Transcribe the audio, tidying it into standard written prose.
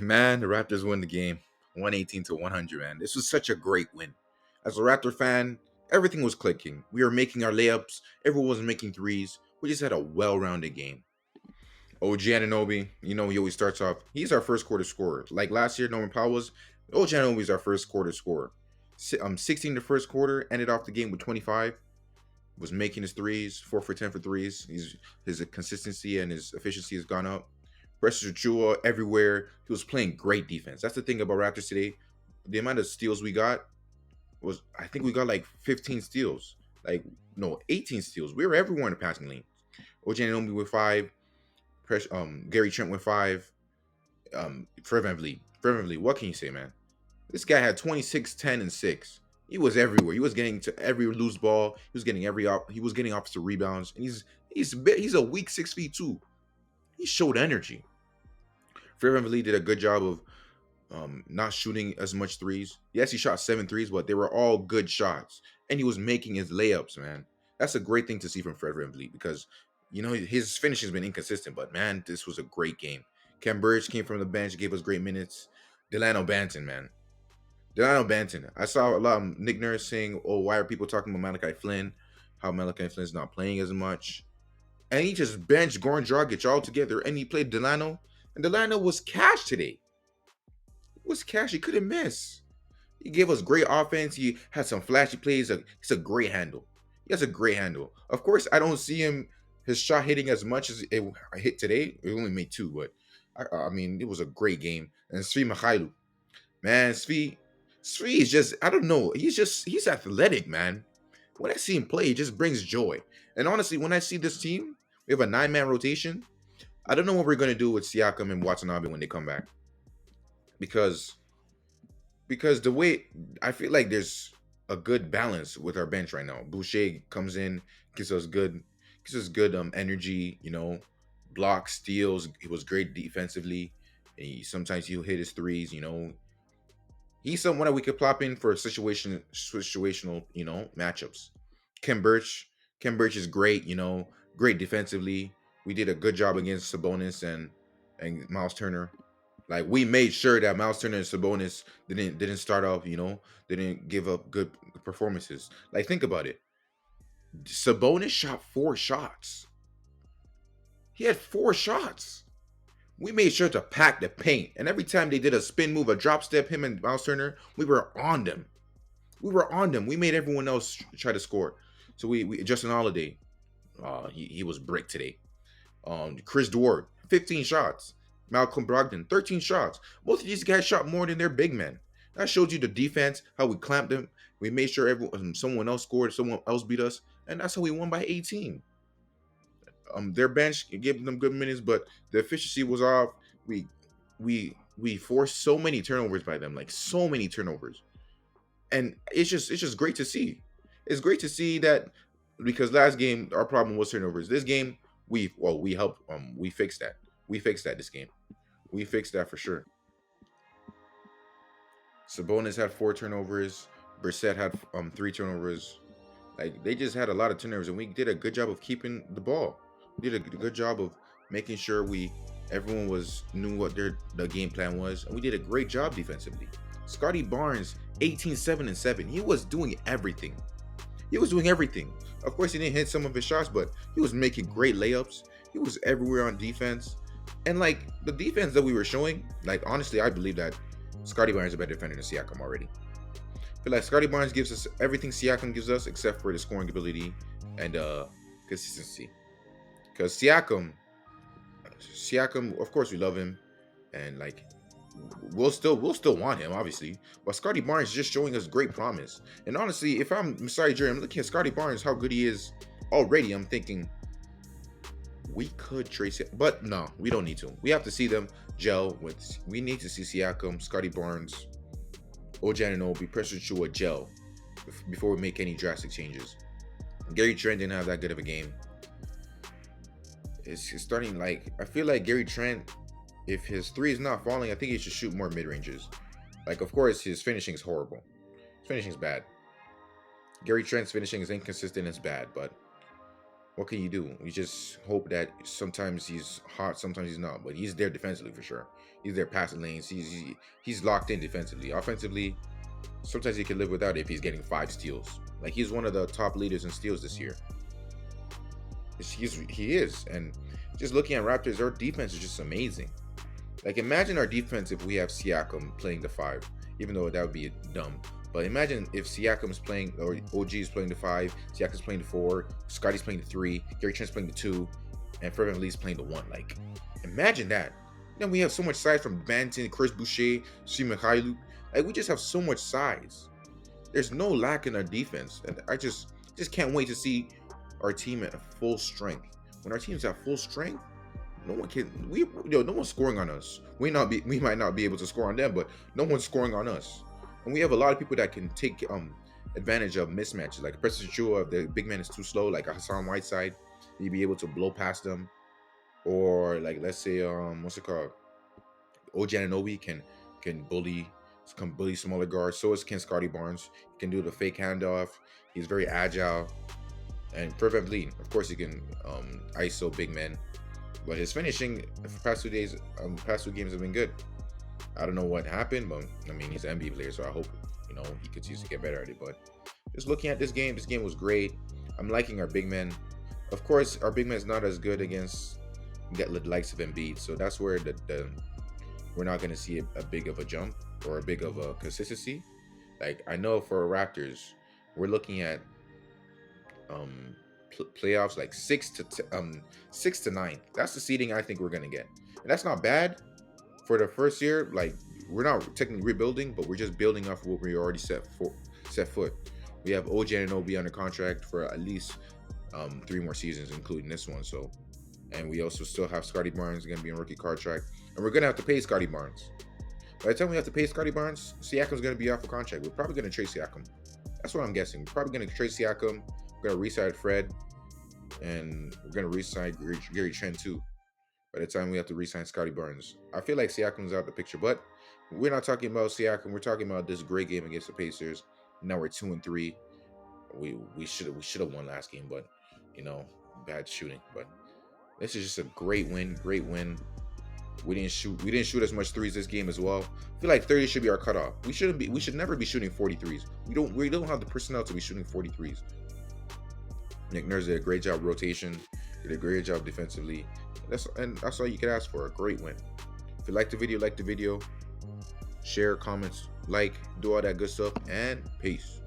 Man, the Raptors win the game 118 to 100, man. This was such a great win. As a Raptor fan, everything was clicking. We were making our layups, everyone was making threes. We just had a well rounded game. OG Ananobi, he always starts off. He's our first quarter scorer. Like last year, Norman Powell was. OG Ananobi's our first quarter scorer. 16 the first quarter, ended off the game with 25. Was making his threes, 4 for 10 for threes. His consistency and his efficiency has gone up. Precious Achua everywhere. He was playing great defense. That's the thing about Raptors today. The amount of steals we got was, I think we got like 15 steals. Like, no, 18 steals. We were everywhere in the passing lane. OJ Anunoby with 5. Gary Trent with 5. Fred VanVleet. What can you say, man? This guy had 26, 10, and 6. He was everywhere. He was getting to every loose ball. He was getting he was getting offensive rebounds. And he's a weak 6 feet too. He showed energy. Fred VanVleet did a good job of not shooting as much threes. Yes, he shot 7 threes, but they were all good shots. And he was making his layups, man. That's a great thing to see from Fred VanVleet because, his finishing has been inconsistent. But, man, this was a great game. Ken Burge came from the bench, gave us great minutes. Delano Banton, man. Delano Banton. I saw a lot of Nick Nurse saying, oh, why are people talking about Malachi Flynn? How Malachi Flynn's not playing as much. And he just benched Goran Dragic altogether, and he played Delano. And Delano was cash today. He was cash. He couldn't miss. He gave us great offense. He had some flashy plays. He's a great handle. He has a great handle. Of course, I don't see his shot hitting as much as it hit today. It only made 2, but I mean, it was a great game. And Svi Mikhailu. Man, Svi is just, I don't know. He's athletic, man. When I see him play, it just brings joy. And honestly, when I see this team, we have a 9-man rotation. I don't know what we're going to do with Siakam and Watanabe when they come back. Because the way I feel like there's a good balance with our bench right now. Boucher comes in, gives us good energy, blocks, steals. He was great defensively. Sometimes he'll hit his threes, He's someone that we could plop in for situational, matchups. Ken Birch is great, great defensively. We did a good job against Sabonis and Miles Turner. Like, we made sure that Miles Turner and Sabonis didn't start off, didn't give up good performances. Like, think about it. Sabonis shot 4 shots. He had 4 shots. We made sure to pack the paint. And every time they did a spin move, a drop step, him and Miles Turner, we were on them. We made everyone else try to score. So we Justin Holiday, he was brick today. Chris Dward, 15 shots. Malcolm Brogdon, 13 shots. Both of these guys shot more than their big men. That showed you the defense, how we clamped them. We made sure someone else scored, someone else beat us, and that's how we won by 18. Their bench gave them good minutes, but the efficiency was off. We forced so many turnovers by them, like so many turnovers, and it's just great to see. It's great to see that, because last game our problem was turnovers. This game we helped. We fixed that. We fixed that this game. We fixed that for sure. Sabonis had 4 turnovers. Brissett had 3 turnovers. Like, they just had a lot of turnovers, and we did a good job of keeping the ball. We did a good job of making sure everyone knew what the game plan was, and we did a great job defensively. Scotty Barnes, 18, 7, and 7. He was doing everything. Of course, he didn't hit some of his shots, but he was making great layups. He was everywhere on defense. And, like, the defense that we were showing, like, honestly, I believe that Scotty Barnes is a better defender than Siakam already. I feel like Scotty Barnes gives us everything Siakam gives us, except for the scoring ability and consistency. Because Siakam, of course, we love him, and like we'll still want him, obviously. But Scotty Barnes is just showing us great promise. And honestly, if I'm Masai Ujiri, I'm looking at Scotty Barnes, how good he is already. I'm thinking we could trace it, but no, we don't need to. We have to see them gel with. We need to see Siakam, Scotty Barnes, OG Anunoby, Precious Achua gel before we make any drastic changes. Gary Trent didn't have that good of a game. It's starting, like, I feel like Gary Trent, if his 3 is not falling, I think he should shoot more mid-ranges. Like, of course, his finishing is horrible. His finishing is bad. Gary Trent's finishing is inconsistent. It's bad, but What can you do? You just hope that sometimes he's hot, sometimes he's not. But he's there defensively for sure. He's there passing lanes. He's locked in defensively. Offensively, sometimes he can live without it if he's getting 5 steals. Like he's one of the top leaders in steals this year. He is, and just looking at Raptors, our defense is just amazing. Like imagine our defense if we have Siakam playing the 5, even though that would be dumb. But imagine if Siakam's playing, or OG is playing the 5, Siakam's playing the 4, Scotty's playing the 3, Gary Trent's playing the 2, and Fred VanVleet's playing the 1. Like, imagine that. Then we have so much size from Banton, Chris Boucher, Steve Mikhailu. Like, we just have so much size. There's no lack in our defense, and I just can't wait to see our team at full strength. When our team's at full strength, no one can no one's scoring on us. We might not be able to score on them, but no one's scoring on us. And we have a lot of people that can take advantage of mismatches. Like Preston Chua, if the big man is too slow, like a Hassan Whiteside, you'd be able to blow past them. Or like let's say what's it called? OG Anunoby can bully smaller guards. So can Scotty Barnes. He can do the fake handoff. He's very agile. And Fred VanVleet, of course, he can ISO big men. But his finishing for past 2 days, past 2 games have been good. I don't know what happened, but I mean he's an NBA player, so I hope he continues to get better at it. But just looking at this game was great. I'm liking our big men. Of course, our big man's not as good against the likes of Embiid, so that's where we're not going to see a big of a jump or a big of a consistency. Like I know for Raptors, we're looking at playoffs like 6 to 9. That's the seeding I think we're gonna get, and that's not bad for the first year. Like we're not technically rebuilding, but we're just building off what we already set foot. We have OG Anunoby under contract for at least 3 more seasons, including this one. So, and we also still have Scotty Barnes going to be on rookie contract, and we're gonna have to pay Scotty Barnes. By the time we have to pay Scotty Barnes, Siakam's gonna be off a contract. We're probably gonna trade Siakam. That's what I'm guessing. We're probably gonna trade Siakam. We're gonna re-sign Fred, and we're gonna re-sign Gary Trent too. By the time we have to re-sign Scotty Barnes, I feel like Siakam's out of the picture. But we're not talking about Siakam. We're talking about this great game against the Pacers. Now we're 2-3. We should have won last game, but bad shooting. But this is just a great win. We didn't shoot as much threes this game as well. I feel like 30 should be our cutoff. We should never be shooting 43s. We don't have the personnel to be shooting 43s. Nick Nurse did a great job rotation, did a great job defensively. That's all you can ask for, a great win. If you like the video, share, comments, do all that good stuff, and peace.